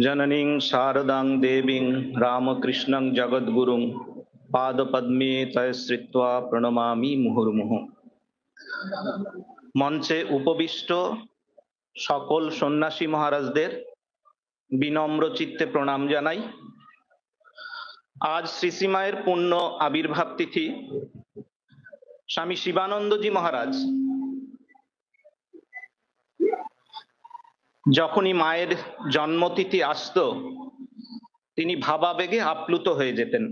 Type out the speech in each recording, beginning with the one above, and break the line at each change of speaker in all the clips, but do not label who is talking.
जननीं शारदां देवीं रामकृष्णं जगद्गुरुं पादपद्मे तय श्रित्वा प्रणमामि मुहुर्मुहुः। মঞ্চে উপবিষ্ট সকল সন্ন্যাসী মহারাজদের বিনম্র চিত্তে প্রণাম জানাই। আজ শ্রী শ্রী মায়ের পূর্ণ আবির্ভাব তিথি। স্বামী শিবানন্দজি মহারাজ যখনই মায়ের জন্মতিথি আসতো তিনি ভাবাবেগে আপ্লুত হয়ে যেতেন।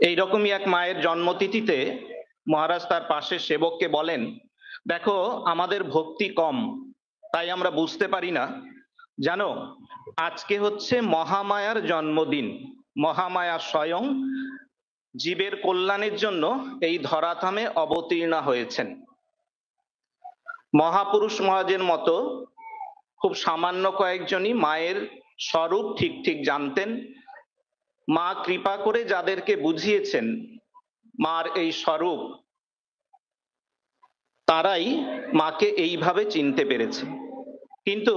এইরকমই এক মায়ের জন্মতিথিতে মহারাজ তার পাশের সেবককে বলেন, দেখো আমাদের ভক্তি কম, তাই আমরা বুঝতে পারি না, জানো আজকে হচ্ছে মহামায়ার জন্মদিন। মহামায়া স্বয়ং জীবের কল্যাণের জন্য এই ধরাধামে অবতীর্ণা হয়েছেন। মহাপুরুষ মহাজের মতো খুব সামান্য কয়েকজনই মায়ের স্বরূপ ঠিক ঠিক জানতেন। মা কৃপা করে যাদেরকে বুঝিয়েছেন মার এই স্বরূপ, তারাই মাকে এইভাবে চিনতে পেরেছে। কিন্তু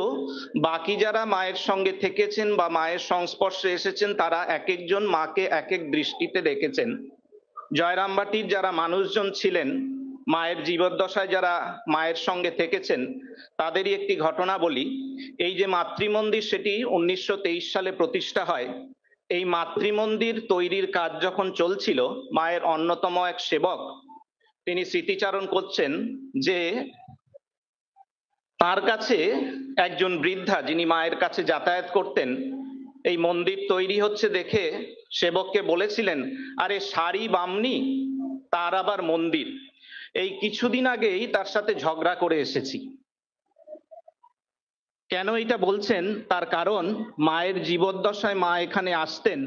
বাকি যারা মায়ের সঙ্গে থেকেছেন বা মায়ের সংস্পর্শে এসেছেন তারা এক একজন মাকে এক এক দৃষ্টিতে দেখেছেন। জয়রামবাটির যারা মানুষজন ছিলেন, মায়ের জীবদ্দশায় যারা মায়ের সঙ্গে থেকেছেন, তাদেরই একটি ঘটনা বলি। এই যে মাতৃমন্দির, সেটি 1923 সালে প্রতিষ্ঠা হয়। এই মাতৃমন্দির তৈরির কাজ যখন চলছিল, মায়ের অন্যতম এক সেবক তিনি স্মৃতিচারণ করছেন যে তার কাছে একজন বৃদ্ধা যিনি মায়ের কাছে যাতায়াত করতেন, এই মন্দির তৈরি হচ্ছে দেখে সেবককে বলেছিলেন, আরে শাড়ি বামনি তার আবার মন্দির। এই কিছুদিন আগেই তার সাথে ঝগড়া করে এসেছি। কেন এটা বলছেন? তার কারণ মায়ের জীবদ্দশায় মা এখানে আসতেন,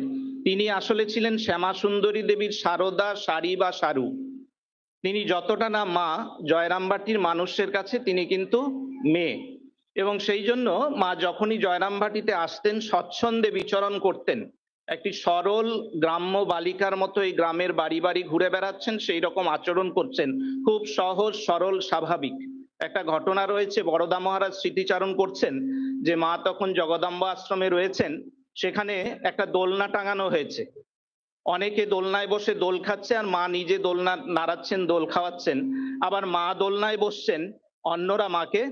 তিনি আসলে ছিলেন শ্যামা সুন্দরী দেবীর সারদা শাড়ি বা সারু। তিনি যতটা না মা, জয়রামবাটির মানুষের কাছে তিনি কিন্তু মেয়ে। এবং সেই জন্য মা যখনই জয়রামবাটিতে আসতেন স্বচ্ছন্দে বিচরণ করতেন। একটি সরল গ্রাম্য বালিকার মতো এই গ্রামের বাড়ি বাড়ি ঘুরে বেড়াচ্ছেন, সেই রকম আচরণ করছেন, খুব সহজ সরল স্বাভাবিক। একটা ঘটনা রয়েছে, বরদা মহারাজ স্মৃতিচারণ করছেন যে মা তখন জগদম্বা আশ্রমে রয়েছেন, সেখানে একটা দোলনা টাঙানো হয়েছে। অনেকে দোলনায় বসে দোল খাচ্ছে আর মা নিজে দোলনা নাড়াচ্ছেন, দোল খাওয়াচ্ছেন। আবার মা দোলনায় বসছেন, অন্যরা মাকে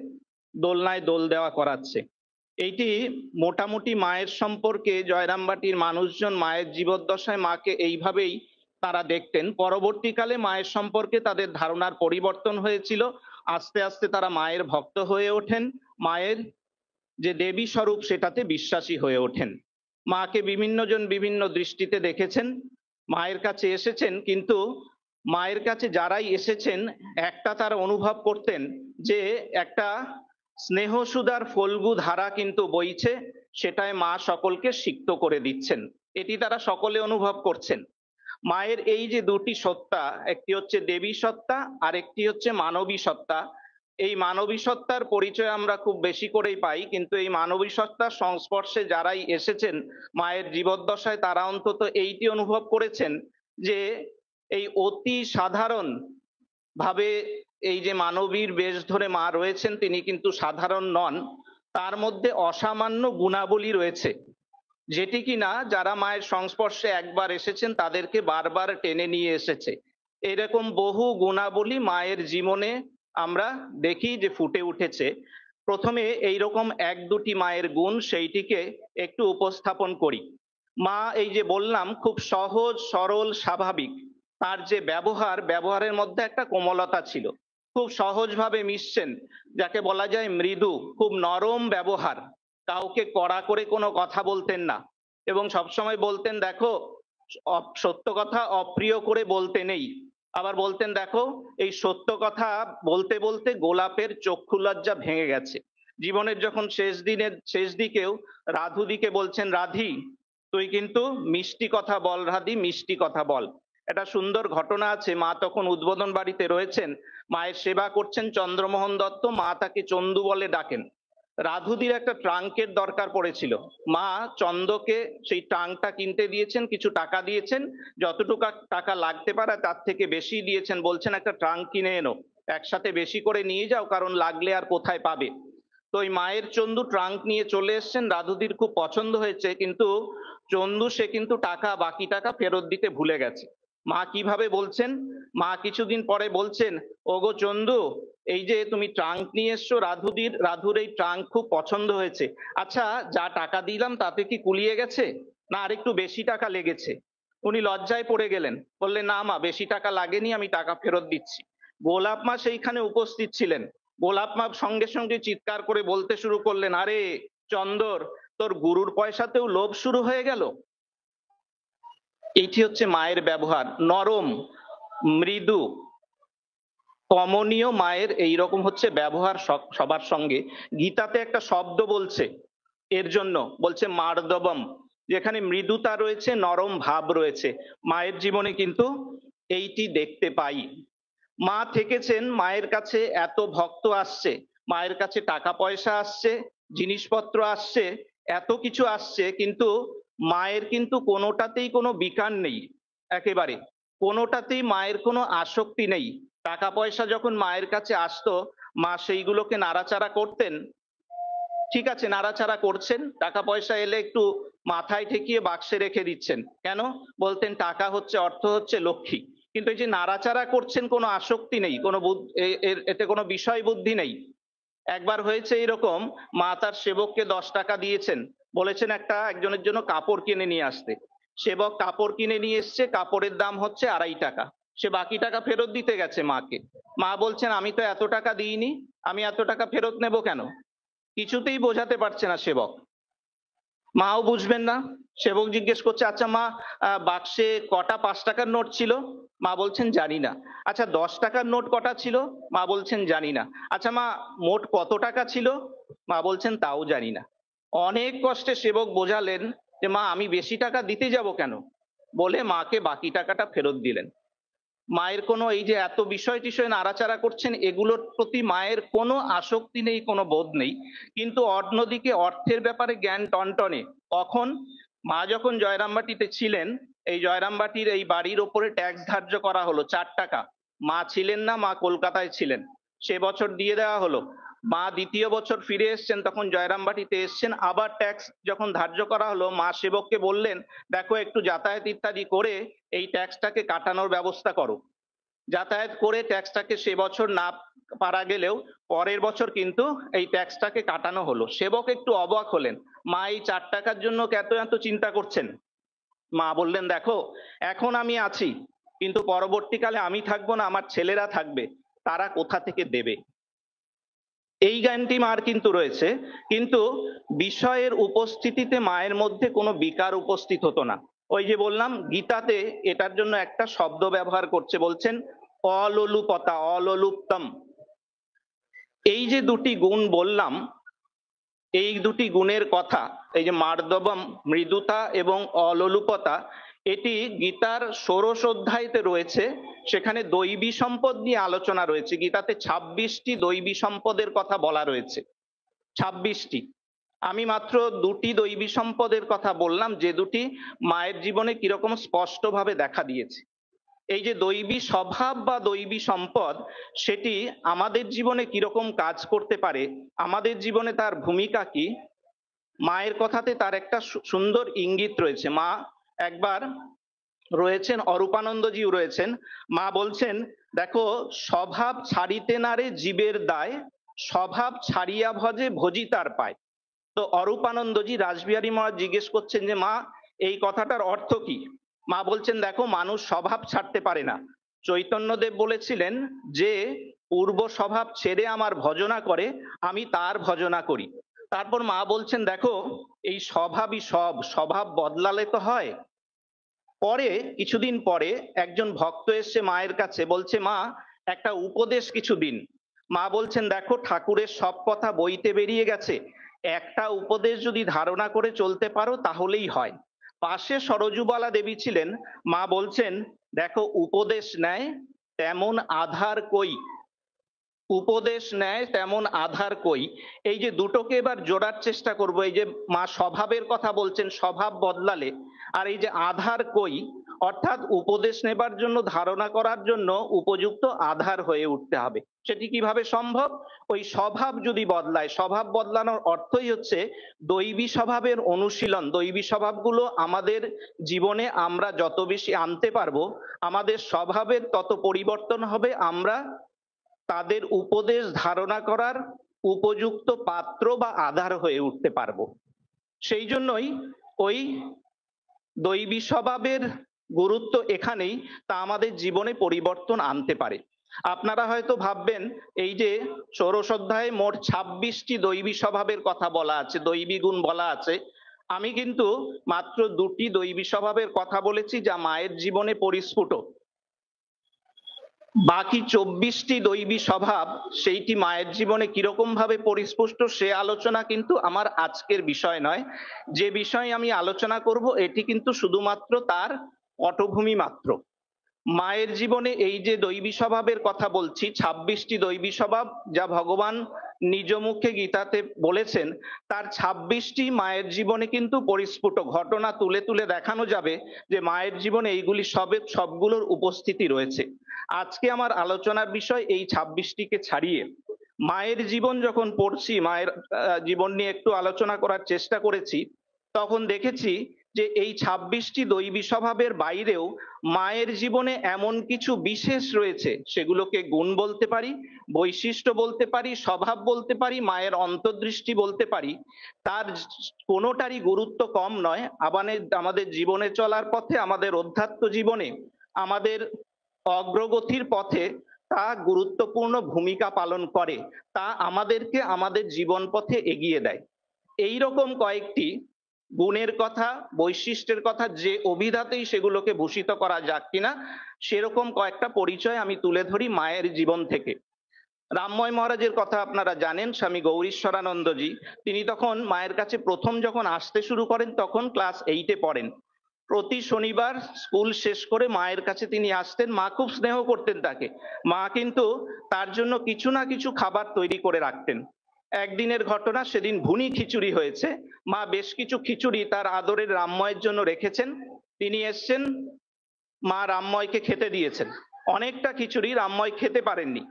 দোলনায় দোল দেওয়া করাচ্ছে। এইটি মোটামুটি মায়ের সম্পর্কে জয়রামবাটির মানুষজন মায়ের জীবদ্দশায় মাকে এইভাবেই তারা দেখতেন। পরবর্তীকালে মায়ের সম্পর্কে তাদের ধারণার পরিবর্তন হয়েছিল। আস্তে আস্তে তারা মায়ের ভক্ত হয়ে ওঠেন, মায়ের যে দেবী স্বরূপ সেটাতে বিশ্বাসী হয়ে ওঠেন। মাকে বিভিন্ন জন বিভিন্ন দৃষ্টিতে দেখেছেন, মায়ের কাছে এসেছেন, কিন্তু মায়ের কাছে যারাই এসেছেন একটা তারা অনুভব করতেন যে একটা স্নেহসুধার ফল্গু ধারা কিন্তু বইছে, সেটাই মা সকলকে সিক্ত করে দিচ্ছেন, এটি তারা সকলে অনুভব করছেন। মায়ের এই যে দুটি সত্তা, একটি হচ্ছে দেবী সত্তা আর একটি হচ্ছে মানবী সত্তা। এই মানবী সত্তার পরিচয় আমরা খুব বেশি করেই পাই, কিন্তু এই মানবী সত্তার সংস্পর্শে যারাই এসেছেন মায়ের জীবদ্দশায় তারা অন্তত এইটি অনুভব করেছেন যে এই অতি সাধারণ ভাবে এই যে মানবীর বেশ ধরে মা রয়েছেন তিনি কিন্তু সাধারণ নন, তার মধ্যে অসামান্য গুণাবলী রয়েছে, যেটি কিনা যারা মায়ের সংস্পর্শে একবার এসেছেন তাদেরকে বারবার টেনে নিয়ে এসেছে। এরকম বহু গুণাবলী মায়ের জীবনে আমরা দেখি যে ফুটে উঠেছে। প্রথমে এইরকম এক দুটি মায়ের গুণ, সেইটিকে একটু উপস্থাপন করি। মা এই যে বললাম খুব সহজ সরল স্বাভাবিক, তার যে ব্যবহারের মধ্যে একটা কোমলতা ছিল, খুব সহজভাবে মিশছেন, যাকে বলা যায় মৃদু, খুব নরম ব্যবহার, কাউকে কড়া করে কোনো কথা বলতেন না। এবং সবসময় বলতেন, দেখো সত্য কথা অপ্রিয় করে বলতে নেই। আবার বলতেন, দেখো এই সত্য কথা বলতে বলতে গোলাপের চক্ষু লজ্জা ভেঙে গেছে। জীবনের যখন শেষ দিকেও রাধুদিকে বলছেন, রাধি তুই কিন্তু মিষ্টি কথা বল, রাধি মিষ্টি কথা বল। একটা সুন্দর ঘটনা আছে, মা তখন উদ্বোধন বাড়িতে রয়েছেন, মায়ের সেবা করছেন চন্দ্রমোহন দত্ত, মা তাকে চন্দু বলে ডাকেন। রাধুদির একটা ট্রাঙ্কের দরকার পড়েছিল। মা চন্দকে সেই ট্রাঙ্কটা কিনতে দিয়েছেন, কিছু টাকা দিয়েছেন, যতটুকু টাকা লাগতে পারে তার থেকে বেশি দিয়েছেন, বলছেন একটা ট্রাঙ্ক কিনে এনো, একসাথে বেশি করে নিয়ে যাও, কারণ লাগলে আর কোথায় পাবে। তো ওই মায়ের চন্দু ট্রাঙ্ক নিয়ে চলে এসছেন, রাধুদির খুব পছন্দ হয়েছে, কিন্তু চন্দু সে কিন্তু বাকি টাকা ফেরত দিতে ভুলে গেছে। মা কিভাবে বলছেন, মা কিছুদিন পরে বলছেন, ওগো চন্দু, এই যে তুমি ট্রাঙ্ক নিয়ে এসছো, রাধুর এই ট্রাঙ্ক খুব পছন্দ হয়েছে, আচ্ছা যা টাকা দিলাম তাতে কি কুলিয়ে গেছে, না আরেকটু বেশি টাকা লেগেছে? উনি লজ্জায় পড়ে গেলেন, বললেন না মা, বেশি টাকা লাগেনি, আমি টাকা ফেরত দিচ্ছি। গোলাপ মা সেইখানে উপস্থিত ছিলেন। গোলাপ মা সঙ্গে সঙ্গে চিৎকার করে বলতে শুরু করলেন, আরে চন্দর, তোর গুরুর পয়সাতেও লোভ শুরু হয়ে গেল। এইটি হচ্ছে মায়ের ব্যবহার, নরম, মৃদু, কমনীয় মায়ের এইরকম হচ্ছে ব্যবহার সবার সঙ্গে। গীতাতে একটা শব্দ বলছে এর জন্য, বলছে মার্দবম, যেখানে মৃদুতা রয়েছে, নরম ভাব রয়েছে। মায়ের জীবনে কিন্তু এইটি দেখতে পাই। মা থেকেছেন, মায়ের কাছে এত ভক্ত আসছে, মায়ের কাছে টাকা পয়সা আসছে, জিনিসপত্র আসছে, এত কিছু আসছে, কিন্তু মায়ের কিন্তু কোনোটাতেই কোনো বিকার নেই, একেবারে কোনোটাতেই মায়ের কোনো আসক্তি নেই। টাকা পয়সা যখন মায়ের কাছে আসতো, মা সেইগুলোকে নাড়াচাড়া করতেন, ঠিক আছে নাড়াচাড়া করছেন, টাকা পয়সা এলে একটু মাথায় ঠেকিয়ে বাক্সে রেখে দিচ্ছেন, কেন? বলতেন টাকা হচ্ছে, অর্থ হচ্ছে লক্ষ্মী। কিন্তু এই যে নাড়াচাড়া করছেন, কোনো আসক্তি নেই, কোনো এতে কোনো বিষয় বুদ্ধি নেই। একবার হয়েছে এরকম, মা তার সেবককে 10 টাকা দিয়েছেন, বলেছেন একজনের জন্য কাপড় কিনে নিয়ে আসতে। সেবক কাপড় কিনে নিয়ে এসছে, কাপড়ের দাম হচ্ছে 2.5 টাকা। সে বাকি টাকা ফেরত দিতে গেছে মাকে। মা বলছেন আমি তো এত টাকা দিইনি, আমি এত টাকা ফেরত নেব কেন? কিছুতেই বোঝাতে পারছে না সেবক। মাও বুঝবেন না। সেবক জিজ্ঞেস করছে, আচ্ছা মা, বাক্সে কটা 5 টাকার নোট ছিল? মা বলছেন জানি না। আচ্ছা 10 টাকার নোট কটা ছিল? মা বলছেন জানি না। আচ্ছা মা, মোট কত টাকা ছিল? মা বলছেন তাও জানি না। অনেক কষ্টে সেবক বোঝালেন যে মা, আমি বেশি টাকা দিতে যাব কেন, বলে মাকে বাকি টাকাটা ফেরত দিলেন। মায়ের কোনো এই যে এত বিষয় টিষয় নাড়াচাড়া করছেন, এগুলোর প্রতি মায়ের কোনো আসক্তি নেই, কোনো বোধ নেই। কিন্তু অন্যদিকে অর্থের ব্যাপারে জ্ঞান টনটনে। কখন? মা যখন জয়রামবাটিতে ছিলেন, এই জয়রামবাটির এই বাড়ির ওপরে ট্যাক্স ধার্য করা হলো 4 টাকা। মা ছিলেন না, মা কলকাতায় ছিলেন, সে বছর দিয়ে দেওয়া হলো। মা দ্বিতীয় বছর ফিরে এসছেন, তখন জয়রামবাটিতে এসছেন, আবার ট্যাক্স যখন ধার্য করা হলো, মা সেবককে বললেন, দেখো একটু যাতায়াত ইত্যাদি করে এই ট্যাক্সটাকে কাটানোর ব্যবস্থা করো। যাতায়াত করে ট্যাক্সটাকে সে বছর না পারা গেলেও পরের বছর কিন্তু এই ট্যাক্সটাকে কাটানো হলো। সেবক একটু অবাক হলেন, মা এই 4 টাকার জন্য এত এত চিন্তা করছেন? মা বললেন, দেখো এখন আমি আছি, কিন্তু পরবর্তীকালে আমি থাকবো না, আমার ছেলেরা থাকবে, তারা কোথা থেকে দেবে? এই জ্ঞানটি মার কিন্তু রয়েছে, কিন্তু বিষয়ের উপস্থিতিতে মায়ের মধ্যে কোনো বিকার উপস্থিত হতো না। ওই যে বললাম, গীতাতে এটার জন্য একটা শব্দ ব্যবহার করছে, বলছেন অলোলুপতা, অলোলুপ্তম। এই যে দুটি গুণ বললাম, এই দুটি গুণের কথা, এই যে মার্দবম, মৃদুতা এবং অলোলুপতা, এটি গীতার ষোড়শ অধ্যায়তে রয়েছে। সেখানে দৈবী সম্পদ নিয়ে আলোচনা রয়েছে। গীতাতে 26টি দৈবী সম্পদের কথা বলা রয়েছে, 26টি। আমি মাত্র দুটি দৈবী সম্পদের কথা বললাম, যে দুটি মায়ের জীবনে কিরকম স্পষ্টভাবে দেখা দিয়েছে। এই যে দৈবী স্বভাব বা দৈবী সম্পদ, সেটি আমাদের জীবনে কিরকম কাজ করতে পারে, আমাদের জীবনে তার ভূমিকা কি, মায়ের কথাতে তার একটা সুন্দর ইঙ্গিত রয়েছে। মা একবার রয়েছেন, অরূপানন্দজিও রয়েছেন, মা বলছেন, দেখো স্বভাব ছাড়িতে না রে জীবের দায়, স্বভাব ছাড়িয়া ভজে ভজি তার পায়। তো অরূপানন্দজি রাসবিহারী মহারাজ জিজ্ঞেস করছেন যে মা, এই কথাটার অর্থ কি? মা বলছেন, দেখো মানুষ স্বভাব ছাড়তে পারে না। চৈতন্যদেব বলেছিলেন যে পূর্ব স্বভাব ছেড়ে আমার ভজনা করে, আমি তার ভজনা করি। তারপর মা বলছেন, দেখো এই স্বভাবই সব, স্বভাব বদলালে তো হয়। পরে কিছুদিন পরে একজন ভক্ত এসছে মায়ের কাছে, বলছে মা একটা উপদেশ কিছু দিন। মা বলছেন, দেখো ঠাকুরের সব কথা বইতে বেরিয়ে গেছে, একটা উপদেশ যদি ধারণা করে চলতে পারো তাহলেই হয়। পাশে সরজুবালা দেবী ছিলেন, মা বলছেন, দেখো উপদেশ নেয় তেমন আধার কই, উপদেশ নেয় তেমন আধার কই। এই যে দুটোকে এবার জোড়ার চেষ্টা করব। এই যে মা স্বভাবের কথা বলছেন, স্বভাব বদলালে, আর এই যে আধার কই, অর্থাৎ উপদেশ নেবার জন্য, ধারণা করার জন্য উপযুক্ত আধার হয়ে উঠতে হবে। সেটি কিভাবে সম্ভব? ওই স্বভাব যদি বদলায়, স্বভাব বদলানোর অর্থই হচ্ছে দৈবী স্বভাবের অনুশীলন। দৈবী স্বভাবগুলো আমাদের জীবনে আমরা যত বেশি আনতে পারবো, আমাদের স্বভাবের তত পরিবর্তন হবে, আমরা তাদের উপদেশ ধারণা করার উপযুক্ত পাত্র বা আধার হয়ে উঠতে পারবো। সেই জন্যই ওই দৈবী স্বভাবের গুরুত্ব এখানেই, তা আমাদের জীবনে পরিবর্তন আনতে পারে। আপনারা হয়তো ভাববেন, এই যে ষোড়শ অধ্যায়ে মোট 26টি দৈবী স্বভাবের কথা বলা আছে, দৈবী গুণ বলা আছে, আমি কিন্তু মাত্র 2টি দৈবী স্বভাবের কথা বলেছি যা মায়ের জীবনে পরিস্ফুট। বাকি 24টি দৈবী স্বভাব সেইটি মায়ের জীবনে কিরকম ভাবে পরিস্পুষ্ট সে আলোচনা কিন্তু আমার আজকের বিষয় নয়। যে বিষয়ে আমি আলোচনা করব এটি কিন্তু শুধুমাত্র তার পটভূমি মাত্র। মায়ের জীবনে এই যে দৈবী স্বভাবের কথা বলছি, 26টি দৈবী স্বভাব যা ভগবান নিজ মুখে গীতাতে বলেছেন, তার 26টি মায়ের জীবনে কিন্তু পরিস্ফুট ঘটনা তুলে তুলে দেখানো যাবে যে মায়ের জীবনে এইগুলি সবগুলোর উপস্থিতি রয়েছে। আজকে আমার আলোচনার বিষয় এই 26টিকে ছাড়িয়ে। মায়ের জীবন যখন পড়ছি, মায়ের জীবন নিয়ে একটু আলোচনা করার চেষ্টা করেছি, তখন দেখেছি যে এই 26টি দৈবী স্বভাবের বাইরেও মায়ের জীবনে এমন কিছু বিশেষ রয়েছে, সেগুলোকে গুণ বলতে পারি, বৈশিষ্ট্য বলতে পারি, স্বভাব বলতে পারি, মায়ের অন্তর্দৃষ্টি বলতে পারি। তার কোনোটারই গুরুত্ব কম নয়। আমাদের জীবনে চলার পথে, আমাদের অধ্যাত্ম জীবনে, আমাদের অগ্রগতির পথে তা গুরুত্বপূর্ণ ভূমিকা পালন করে। তা আমাদেরকে আমাদের জীবন পথে এগিয়ে দেয়। এই রকম কয়েকটি গুণের কথা, বৈশিষ্ট্যের কথা, যে অভিধাতেই সেগুলোকে ভূষিত করা যাক কিনা, সেরকম কয়েকটা পরিচয় আমি তুলে ধরি মায়ের জীবন থেকে। রামময় মহারাজের কথা আপনারা জানেন, স্বামী গৌরীশ্বরানন্দজি। তিনি তখন মায়ের কাছে প্রথম যখন আসতে শুরু করেন তখন ক্লাস 8-এ পড়েন। প্রতি শনিবার স্কুল শেষ করে মায়ের কাছে তিনি আসতেন। মা খুব স্নেহ করতেন তাকে। মা কিন্তু তার জন্য কিছু না কিছু খাবার তৈরি করে রাখতেন। একদিনের ঘটনা, সেদিন ভুনি খিচুড়ি হয়েছে। মা বেশ কিছু খিচুড়ি তার আদরের রামময়ের জন্য রেখেছেন। তিনি এসছেন, মা রামময়কে খেতে দিয়েছেন। অনেকটা খিচুড়ি রামময় খেতে পারেননি।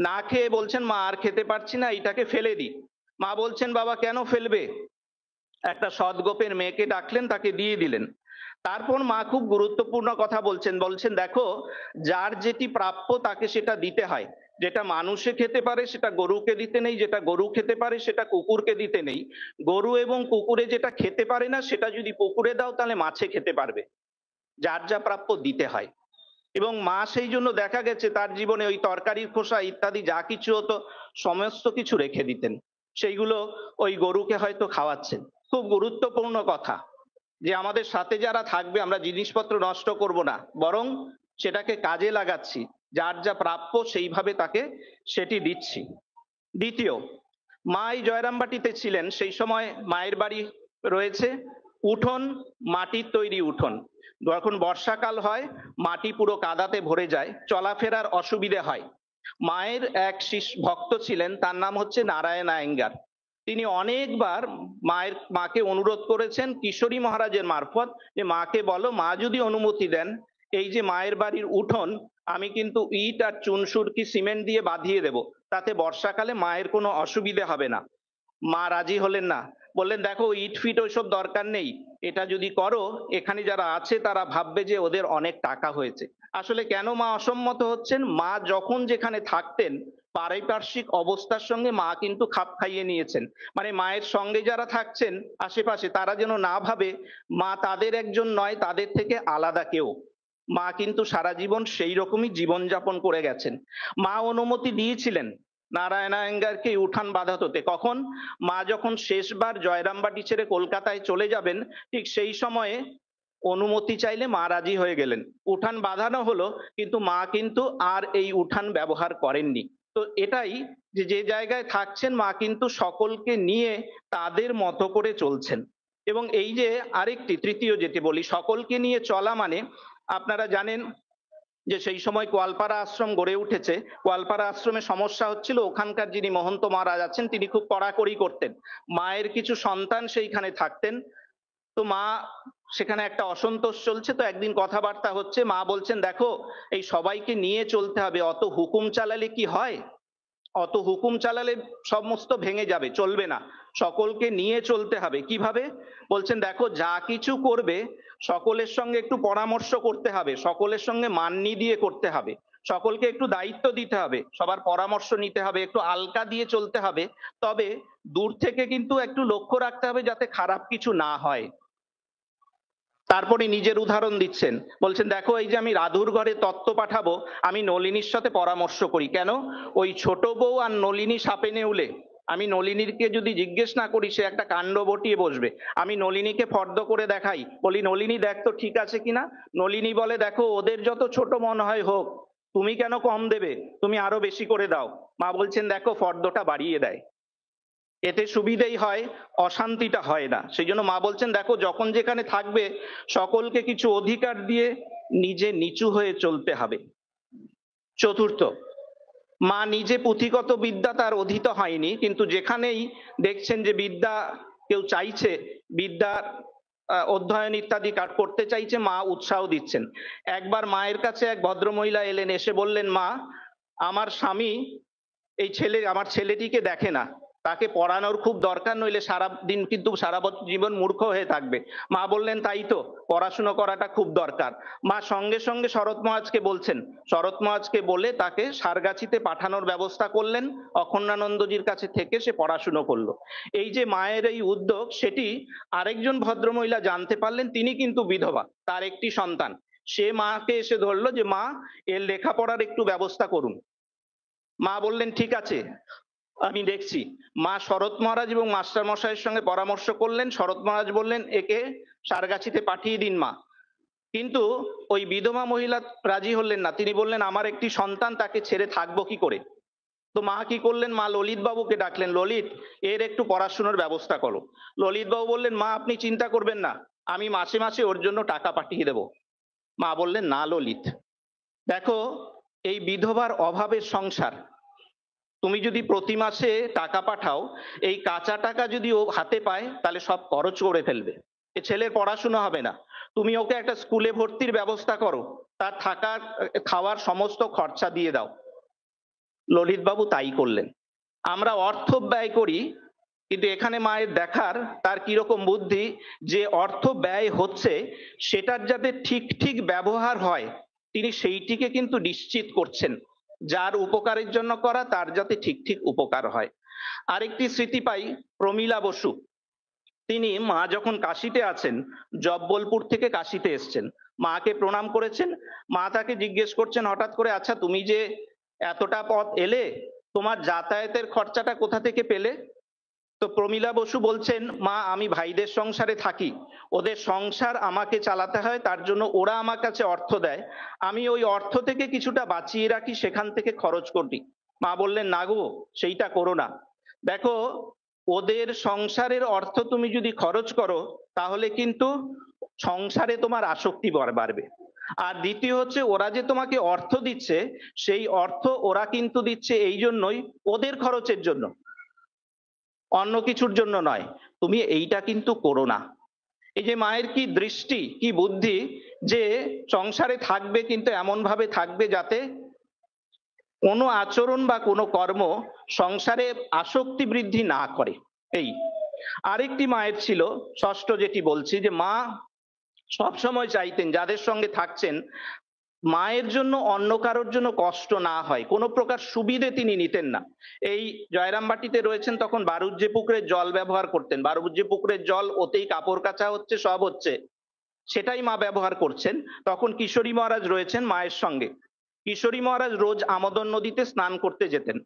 না খেয়ে বলছেন, মা আর খেতে পারছি না, এটাকে ফেলে দিই। মা বলছেন, বাবা কেন ফেলবে? একটা সৎগোপের মেয়েকে ডাকলেন, তাকে দিয়ে দিলেন। তারপর মা খুব গুরুত্বপূর্ণ কথা বলছেন, দেখো, যার যেটি প্রাপ্য তাকে সেটা দিতে হয়। যেটা মানুষে খেতে পারে সেটা গরুকে দিতে নেই, যেটা গরু খেতে পারে সেটা কুকুরকে দিতে নেই। গরু এবং কুকুরে যেটা খেতে পারে না সেটা যদি পুকুরে দাও তাহলে মাছে খেতে পারবে। যার যা প্রাপ্য দিতে হয়। এবং মা সেই জন্য দেখা গেছে তার জীবনে ওই তরকারির খোসা ইত্যাদি যা কিছু হতো সমস্ত কিছু রেখে দিতেন। সেইগুলো ওই গরুকে হয়তো খাওয়াচ্ছেন। খুব গুরুত্বপূর্ণ কথা যে আমাদের সাথে যারা থাকবে আমরা জিনিসপত্র নষ্ট করব না, বরং সেটাকে কাজে লাগাচ্ছি। যার যা প্রাপ্য সেইভাবে তাকে সেটি দিচ্ছি। দ্বিতীয়, মা এই জয়রামবাটিতে ছিলেন, সেই সময় মায়ের বাড়ি রয়েছে উঠোন, মাটির তৈরি উঠোন। যখন বর্ষাকাল হয় মাটি পুরো কাদাতে ভরে যায়, চলাফেরার অসুবিধে হয়। মায়ের এক ভক্ত ছিলেন, তার নাম হচ্ছে নারায়ণ আয়েঙ্গার। তিনি অনেকবার মাকে অনুরোধ করেছেন কিশোরী মহারাজের মারফত, যে মাকে বলো, মা যদি অনুমতি দেন এই যে মায়ের বাড়ির উঠোন আমি কিন্তু ইট আর চুনসুরকি সিমেন্ট দিয়ে বাঁধিয়ে দেব, তাতে বর্ষাকালে মায়ের কোনো অসুবিধে হবে না। মা রাজি হলেন না। বললেন, দেখো ইট ফিট ওইসব দরকার নেই, এটা যদি করো এখানে যারা আছে তারা ভাববে যে ওদের অনেক টাকা হয়েছে। আসলে কেন মা অসম্মত হচ্ছেন? মা যখন যেখানে থাকতেন পারিপার্শ্বিক অবস্থার সঙ্গে মা কিন্তু খাপ খাইয়ে নিয়েছেন। মানে মায়ের সঙ্গে যারা থাকছেন আশেপাশে তারা যেন না ভাবে মা তাদের একজন নয়, তাদের থেকে আলাদা কেউ। মা কিন্তু সারা জীবন সেই রকমই জীবনযাপন করে গেছেন। মা অনুমতি দিয়েছিলেন নারায়ণ আয়েঙ্গারকে উঠান বাঁধাতে। কখন? মা যখন শেষবার জয়রামবাটি ছেড়ে কলকাতায় চলে যাবেন ঠিক সেই সময়ে অনুমতি চাইলে মা রাজি হয়ে গেলেন। উঠান বাঁধানো হলো, কিন্তু মা কিন্তু আর এই উঠান ব্যবহার করেননি। তো এটাই যে যে জায়গায় থাকছেন মা কিন্তু সকলকে নিয়ে তাদের মতো করে চলছেন। এবং এই যে আরেকটি তৃতীয় যেটি বলি, সকলকে নিয়ে চলা মানে আপনারা জানেন যে সেই সময় গোয়ালপাড়া আশ্রম গড়ে উঠেছে। গোয়ালপাড়া আশ্রমে সমস্যা হচ্ছিল, ওখানকার যিনি মহন্ত মহারাজ আছেন তিনি খুব কড়াকড়ি করতেন। মায়ের কিছু সন্তান সেইখানে থাকতেন, তো মা সেখানে একটা অসন্তোষ চলছে, তো একদিন কথাবার্তা হচ্ছে, মা বলছেন দেখো এই সবাইকে নিয়ে চলতে হবে, অত হুকুম চালালে কি হয়, অত হুকুম চালালে সমস্ত ভেঙে যাবে, চলবে না, সকলকে নিয়ে চলতে হবে। কিভাবে? বলছেন দেখো যা কিছু করবে সকলের সঙ্গে একটু পরামর্শ করতে হবে, সকলের সঙ্গে মান্যি দিয়ে করতে হবে, সকলকে একটু দায়িত্ব দিতে হবে, সবার পরামর্শ নিতে হবে, একটু আলকা দিয়ে চলতে হবে, তবে দূর থেকে কিন্তু একটু লক্ষ্য রাখতে হবে যাতে খারাপ কিছু না হয়। তারপরে নিজের উদাহরণ দিচ্ছেন, বলছেন দেখো এই যে আমি রাধুর ঘরে তত্ত্ব পাঠাবো, আমি নলিনীর সাথে পরামর্শ করি, কেন? ওই ছোট বউ আর নলিনী সাপে নেউলে, আমি নলিনীকে যদি জিজ্ঞেস না করি সে একটা কাণ্ড বটিয়ে বসবে, আমি নলিনীকে ফর্দ করে দেখাই, বলি নলিনী দেখ তো ঠিক আছে কিনা, নলিনী বলে দেখো ওদের যত ছোট মনে হয় হোক, তুমি কেন কম দেবে, তুমি আরো বেশি করে দাও। মা বলছেন দেখো ফর্দটা বাড়িয়ে দেয়, এতে সুবিধেই হয়, অশান্তিটা হয় না। সেই জন্য মা বলছেন দেখো যখন যেখানে থাকবে সকলকে কিছু অধিকার দিয়ে নিজে নিচু হয়ে চলতে হবে। চতুর্থ, মা নিজে পুঁথিগত বিদ্যা তার অধীত হয়নি, কিন্তু যেখানেই দেখছেন যে বিদ্যা কেউ চাইছে, বিদ্যার অধ্যয়ন ইত্যাদি করতে চাইছে, মা উৎসাহ দিচ্ছেন। একবার মায়ের কাছে এক ভদ্রমহিলা এলেন, এসে বললেন মা আমার স্বামী এই আমার ছেলেটিকে দেখে না, তাকে পড়ানোর খুব দরকার, নইলে সারা দিন কিন্তু সারা জীবন মূর্খ হয়ে থাকবে। মা বললেন তাই তো, পড়াশুনো করাটা খুব দরকার। মা সঙ্গে সঙ্গে শরৎ মহারাজকে বলছেন, শরৎ মহারাজকে বলে তাকে সারগাছিতে পাঠানোর ব্যবস্থা করলেন, অখণ্ডানন্দজির কাছে থেকে সে পড়াশুনো করলো। এই যে মায়ের এই উদ্যোগ, সেটি আরেকজন ভদ্রমহিলা জানতে পারলেন, তিনি কিন্তু বিধবা, তার একটি সন্তান, সে মাকে এসে ধরলো যে মা এর লেখাপড়ার একটু ব্যবস্থা করুন। মা বললেন ঠিক আছে আমি দেখছি। মা শরৎ মহারাজ এবং মাস্টার মশাইয়ের সঙ্গে পরামর্শ করলেন, শরৎ মহারাজ বললেন একে সারগাছিতে পাঠিয়ে দিন মা। কিন্তু ওই বিধবা মহিলা রাজি হলেন না, তিনি বললেন আমার একটি সন্তান, তাকে ছেড়ে থাকবো কি করে। তো মা কি করলেন, মা ললিত বাবুকে ডাকলেন, ললিত এর একটু পড়াশোনার ব্যবস্থা করো। ললিত বাবু বললেন মা আপনি চিন্তা করবেন না, আমি মাসে মাসে ওর জন্য টাকা পাঠিয়ে দেব। মা বললেন না ললিত, দেখো এই বিধবার অভাবের সংসার, তুমি যদি প্রতি মাসে টাকা পাঠাও, এই কাঁচা টাকা যদি ও হাতে পায় তাহলে সব খরচ করে ফেলবে, এ ছেলের পড়াশোনা হবে না। তুমি ওকে একটা স্কুলে ভর্তির ব্যবস্থা করো, তার থাকার খাওয়ার সমস্ত খরচা দিয়ে দাও। ললিত বাবু তাই করলেন। আমরা অর্থ ব্যয় করি, কিন্তু এখানে মায়ের দেখার তার কিরকম বুদ্ধি, যে অর্থ ব্যয় হচ্ছে সেটার যাতে ঠিক ঠিক ব্যবহার হয় তিনি সেইটিকে কিন্তু নিশ্চিত করছেন, যার উপকারের জন্য করা তার যাতে ঠিক ঠিক উপকার হয়। আরেকটি স্মৃতি পাই, প্রমীলা বসু, তিনি মা যখন কাশিতে আছেন, জব্বলপুর থেকে কাশিতে এসছেন, মাকে প্রণাম করেছেন, মা তাকে জিজ্ঞেস করছেন হঠাৎ করে আচ্ছা তুমি যে এতটা পথ এলে তোমার যাতায়াতের খরচাটা কোথা থেকে পেলে। তো প্রমীলা বসু বলছেন মা আমি ভাইদের সংসারে থাকি, ওদের সংসার আমাকে চালাতে হয়, তার জন্য ওরা আমার কাছে অর্থ দেয়, আমি ওই অর্থ থেকে কিছুটা বাঁচিয়ে রাখি, সেখান থেকে খরচ করি। মা বললেন না গো সেইটা করো না, দেখো ওদের সংসারের অর্থ তুমি যদি খরচ করো তাহলে কিন্তু সংসারে তোমার আসক্তি বাড়বে। আর দ্বিতীয় হচ্ছে ওরা যে তোমাকে অর্থ দিচ্ছে, সেই অর্থ ওরা কিন্তু দিচ্ছে এই জন্যই ওদের খরচের জন্য, অন্য কিছুর জন্য নয়, তুমি এইটা কিন্তু করো না। এই যে মায়ের কি দৃষ্টি, কি বুদ্ধি, যে সংসারে থাকবে কিন্তু এমন ভাবে থাকবে যাতে কোনো আচরণ বা কোনো কর্ম সংসারে আসক্তি বৃদ্ধি না করে। এই আরেকটি মায়ের ছিল, ষষ্ঠ যেটি বলছি, যে মা সবসময় চাইতেন যাদের সঙ্গে থাকছেন মায়ের জন্য অন্য কারোর জন্য কষ্ট না হয়, কোনো প্রকার সুবিধে তিনি নিতেন না। এই জয়রামবাটিতে রয়েছেন তখন বারুজ্জে পুকুরের জল ব্যবহার করতেন, বারুজ্জে পুকুরের জল ওতেই কাপড় কাচা হচ্ছে, সব হচ্ছে, সেটাই মা ব্যবহার করছেন। তখন কিশোরী মহারাজ রয়েছেন মায়ের সঙ্গে, কিশোরী মহারাজ রোজ আমোদন নদীতে স্নান করতে যেতেন।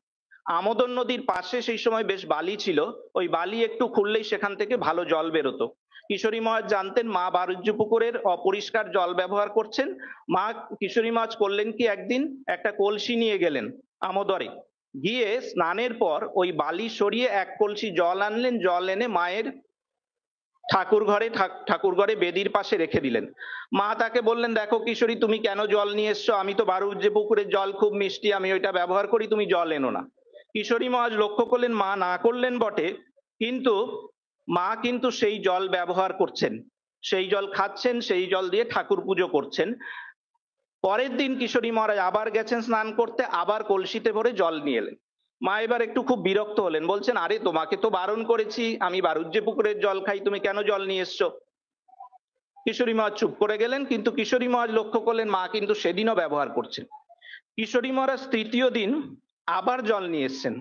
আমোদন নদীর পাশে সেই সময় বেশ বালি ছিল, ওই বালি একটু খুললেই সেখান থেকে ভালো জল বেরোতো। কিশোরী মহারাজ জানতেন মা বারুজ্জে পুকুরের অপরিষ্কার জল ব্যবহার করছেন। মা কিশোরী মহারাজ করলেন কি, একদিন একটা কলসি নিয়ে গেলেন আমোদরে, গিয়ে স্নানের পর ওই বালি সরিয়ে এক কলসি জল আনলেন, জল এনে মায়ের ঠাকুর ঘরে বেদির পাশে রেখে দিলেন। মা তাকে বললেন, দেখো কিশোরী, তুমি কেন জল নিয়ে এসছো? আমি তো বারুজ্যে পুকুরের জল খুব মিষ্টি, আমি ওইটা ব্যবহার করি, তুমি জল এনো না। কিশোরী মহারাজ লক্ষ্য করলেন মা না করলেন বটে, কিন্তু মা কিন্তু সেই জল ব্যবহার করছেন, সেই জল খাচ্ছেন, সেই জল দিয়ে ঠাকুর পুজো করছেন। পরের দিন কিশোরী মহারাজ আবার গেছেন স্নান করতে, আবার কলসিতে ভরে জল নিয়ে এলেন। মা এবার একটু খুব বিরক্ত হলেন, বলছেন, আরে তোমাকে তো বারণ করেছি, আমি বারুজ্যে পুকুরের জল খাই, তুমি কেন জল নিয়ে এসছো? কিশোরী মহারাজ চুপ করে গেলেন, কিন্তু কিশোরী মহারাজ লক্ষ্য করলেন মা কিন্তু সেদিনও ব্যবহার করছেন। কিশোরী মহারাজ তৃতীয় দিন আবার জল নিয়ে এসছেন।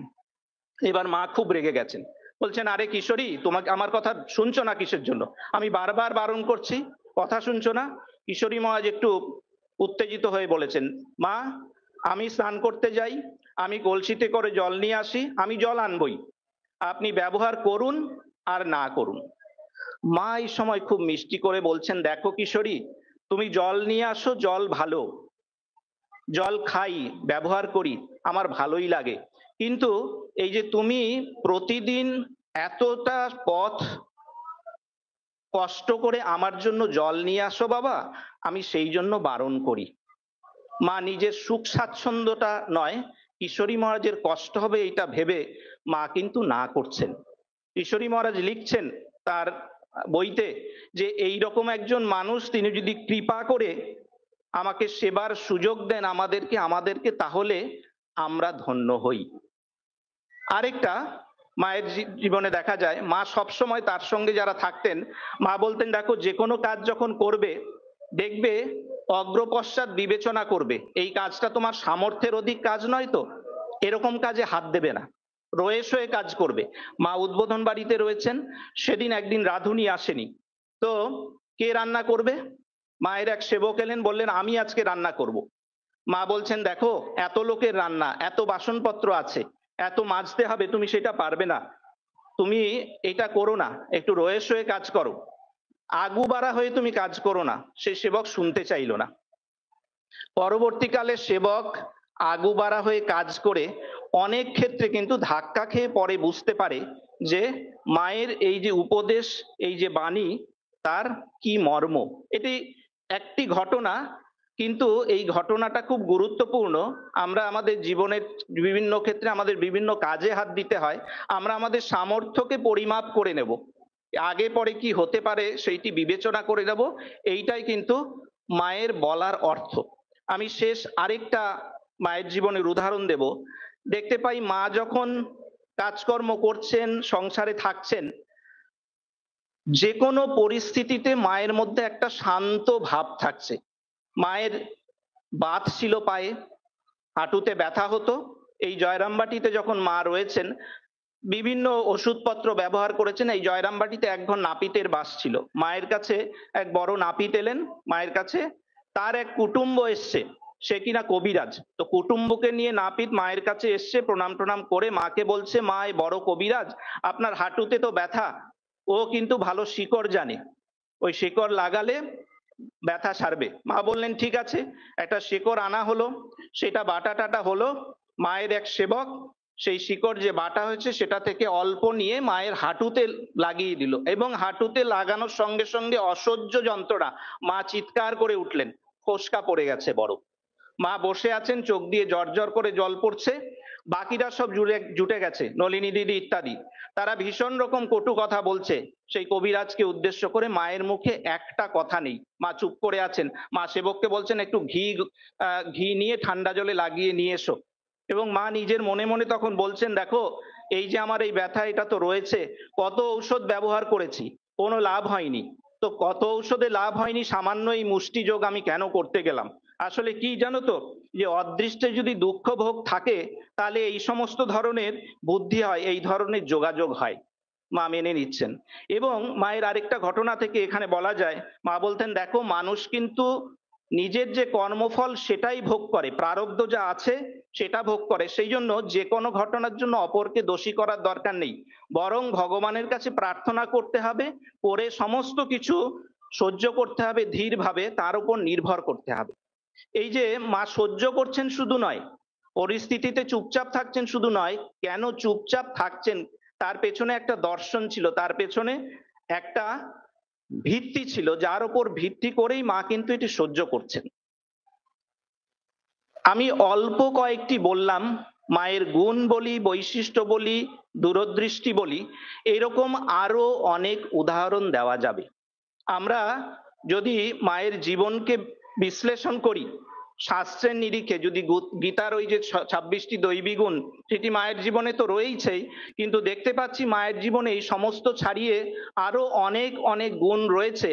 এবার মা খুব রেগে গেছেন, বলছেন, আরে কিশোরী, তোমাকে আমার কথা শুনছো না কিসের জন্য? আমি বারবার বারণ করছি, কথা শুনছো না? কিশোরী মহারাজ একটু উত্তেজিত হয়ে বলেছেন, মা, আমি স্নান করতে যাই, আমি কলসিতে করে জল নিয়ে আসি, আমি জল আনবই, আপনি ব্যবহার করুন আর না করুন। মা এই সময় খুব মিষ্টি করে বলছেন, দেখো কিশোরী, তুমি জল নিয়ে আসো, জল ভালো, জল খাই, ব্যবহার করি, আমার ভালোই লাগে, কিন্তু এই যে তুমি প্রতিদিন এতটা পথ কষ্ট করে আমার জন্য জল নিয়ে আসো বাবা, আমি সেই জন্য বারণ করি। মা নিজের সুখ স্বাচ্ছন্দ্যটা নয়, কিশোরী মহারাজের কষ্ট হবে এইটা ভেবে মা কিন্তু না করছেন। কিশোরী মহারাজ লিখছেন তার বইতে যে এই রকম একজন মানুষ, তিনি যদি কৃপা করে আমাকে সেবার সুযোগ দেন আমাদেরকে, তাহলে আমরা ধন্য হই। আরেকটা মায়ের জীবনে দেখা যায়, মা সবসময় তার সঙ্গে যারা থাকতেন, মা বলতেন, দেখো, যে কোনো কাজ যখন করবে, দেখবে অগ্রপশ্চাৎ বিবেচনা করবে, এই কাজটা তোমার সামর্থ্যের অধিক কাজ নয় তো, এরকম কাজে হাত দেবে না, রয়ে সয়ে কাজ করবে। মা উদ্বোধন বাড়িতে রয়েছেন, সেদিন একদিন রাঁধুনি আসেনি, তো কে রান্না করবে? মায়ের এক সেবক এলেন, বললেন, আমি আজকে রান্না করব। মা বলছেন, দেখো, এত লোকের রান্না, এত বাসনপত্র আছে, এত মাজতে হবে, তুমি সেটা পারবে না, তুমি এটা করো না, একটু রয়ে সয়ে কাজ করো, আগু বাড়া হয়ে তুমি কাজ করো না। সেই সেবক শুনতে চাইলো না। পরবর্তীকালে সেবক আগু বাড়া হয়ে কাজ করে অনেক ক্ষেত্রে কিন্তু ধাক্কা খেয়ে পরে বুঝতে পারে যে মায়ের এই যে উপদেশ, এই যে বাণী, তার কি মর্ম। এটি একটি ঘটনা, কিন্তু এই ঘটনাটা খুব গুরুত্বপূর্ণ। আমরা আমাদের জীবনের বিভিন্ন ক্ষেত্রে আমাদের বিভিন্ন কাজে হাত দিতে হয়, আমরা আমাদের সামর্থ্যকে পরিমাপ করে নেব, আগে পরে কি হতে পারে সেইটি বিবেচনা করে নেব, এইটাই কিন্তু মায়ের বলার অর্থ। আমি শেষ আরেকটা মায়ের জীবনের উদাহরণ দেব। দেখতে পাই মা যখন কাজকর্ম করছেন, সংসারে থাকছেন, যে কোনো পরিস্থিতিতে মায়ের মধ্যে একটা শান্ত ভাব থাকছে। মায়ের বাত ছিল পায়ে, হাঁটুতে ব্যথা হতো। এই জয়রামবাটিতে যখন মা রয়েছেন, বিভিন্ন ওষুধপত্র ব্যবহার করেছেন। এই জয়রামবাটিতে এক ঘর নাপিতের বাস ছিল। মায়ের কাছে এক বড় নাপিত এলেন, মায়ের কাছে তার এক কুটুম্ব এসছে, সে কিনা কবিরাজ। তো কুটুম্বকে নিয়ে নাপিত মায়ের কাছে এসছে, প্রণাম টনাম করে মাকে বলছে, মা, এই বড় কবিরাজ, আপনার হাঁটুতে তো ব্যথা, ও কিন্তু ভালো শিকড় জানে, ওই শিকড় লাগালে ব্যথা সারবে। মা বললেন, ঠিক আছে। একটা শিকড় আনা হলো, সেটা বাটা টাটা হলো। মায়ের এক সেবক সেই শিকড় যে বাটা হয়েছে সেটা থেকে অল্প নিয়ে মায়ের হাঁটুতে লাগিয়ে দিল, এবং হাঁটুতে লাগানোর সঙ্গে সঙ্গে অসহ্য যন্ত্রণা, মা চিৎকার করে উঠলেন, ফোসকা পড়ে গেছে বড়। মা বসে আছেন, চোখ দিয়ে জর্জর করে জল পড়ছে। বাকিরা সব জুটে গেছে, নলিনী দিদি ইত্যাদি, তারা ভীষণ রকম কটু কথা বলছে সেই কবিরাজকে উদ্দেশ্য করে। মায়ের মুখে একটা কথা নেই, মা চুপ করে আছেন। মা সেবককে বলছেন, একটু ঘি নিয়ে ঠান্ডা জলে লাগিয়ে নিয়ে এসো। এবং মা নিজের মনে মনে তখন বলছেন, দেখো, এই যে আমার এই ব্যথা, এটা তো রয়েছে, কত ঔষধ ব্যবহার করেছি, কোনো লাভ হয়নি, তো কত ঔষধে লাভ হয়নি, সামান্য এই মুষ্টি যোগ আমি কেন করতে গেলাম? আসলে কি জানো তো, যে অদৃষ্টে যদি দুঃখ ভোগ থাকে, তাহলে এই সমস্ত ধরনের বুদ্ধি হয়, এই ধরনের যোগাযোগ হয়। মা মেনে নিচ্ছেন। এবং মায়ের আরেকটা ঘটনা থেকে এখানে বলা যায়, মা বলতেন, দেখো, মানুষ কিন্তু নিজের যে কর্মফল সেটাই ভোগ করে, প্রারব্ধ যা আছে সেটা ভোগ করে। সেই জন্য যে কোনো ঘটনার জন্য অপরকে দোষী করার দরকার নেই, বরং ভগবানের কাছে প্রার্থনা করতে হবে, করে সমস্ত কিছু সহ্য করতে হবে, ধীরভাবে তার উপর নির্ভর করতে হবে। এই যে মা সহ্য করছেন শুধু নয়, পরিস্থিতিতে চুপচাপ থাকছেন শুধু নয়, কেন চুপচাপ থাকছেন তার পেছনে একটা দর্শন ছিল, তার পেছনে একটা ভিত্তি ছিল, যার উপর ভিত্তি করেই মা কিন্তু এটি সহ্য করছেন। আমি অল্প কয়েকটি বললাম, মায়ের গুণ বলি, বৈশিষ্ট্য বলি, দূরদৃষ্টি বলি, এরকম আরো অনেক উদাহরণ দেওয়া যাবে। আমরা যদি মায়ের জীবনকে বিশ্লেষণ করি শাস্ত্রের নিরিখে, যদি গীতার ওই যে 26টি দৈবী গুণ, সেটি মায়ের জীবনে তো রয়েছেই, কিন্তু দেখতে পাচ্ছি মায়ের জীবনে এই সমস্ত ছাড়িয়ে আরো অনেক অনেক গুণ রয়েছে,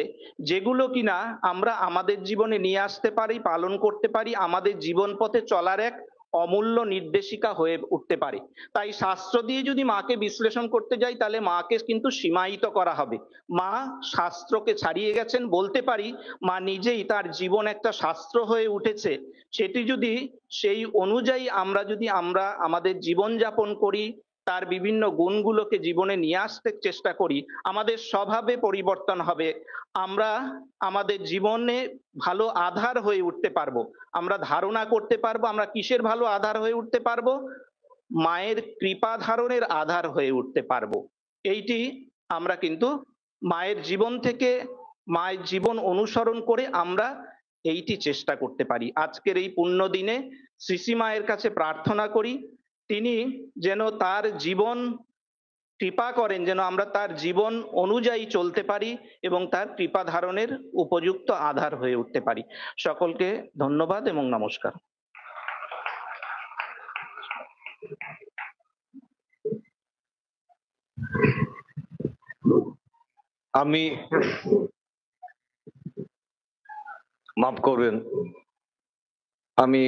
যেগুলো কিনা আমরা আমাদের জীবনে নিয়ে আসতে পারি, পালন করতে পারি, আমাদের জীবন পথে চলার এক অমূল্য নির্দেশিকা হয়ে উঠতে পারে। তাই শাস্ত্র দিয়ে যদি মাকে বিশ্লেষণ করতে যাই, তাহলে মাকে কিন্তু সীমায়িত করা হবে। মা শাস্ত্রকে ছাড়িয়ে গেছেন, বলতে পারি মা নিজেই তার জীবন একটা শাস্ত্র হয়ে উঠেছে। সেটি যদি সেই অনুযায়ী আমরা আমাদের জীবন যাপন করি, তার বিভিন্ন গুণগুলোকে জীবনে নিয়ে আসতে চেষ্টা করি, আমাদের স্বভাবে পরিবর্তন হবে, আমরা আমাদের জীবনে ভালো আধার হয়ে উঠতে পারবো। আমরা ধারণা করতে পারবো আমরা কিসের ভালো আধার হয়ে উঠতে পারবো, মায়ের কৃপা ধারণের আধার হয়ে উঠতে পারবো। এইটি আমরা কিন্তু মায়ের জীবন থেকে, মায়ের জীবন অনুসরণ করে আমরা এইটি চেষ্টা করতে পারি। আজকের এই পুণ্য দিনে শ্রী মায়ের কাছে প্রার্থনা করি, তিনি যেন তার জীবন কৃপা করেন, যেন আমরা তার জীবন অনুযায়ী চলতে পারি এবং তার কৃপা ধারণের উপযুক্ত আধার হয়ে উঠতে পারি। সকলকে ধন্যবাদ এবং নমস্কার।
আমি মাফ করবেন, আমি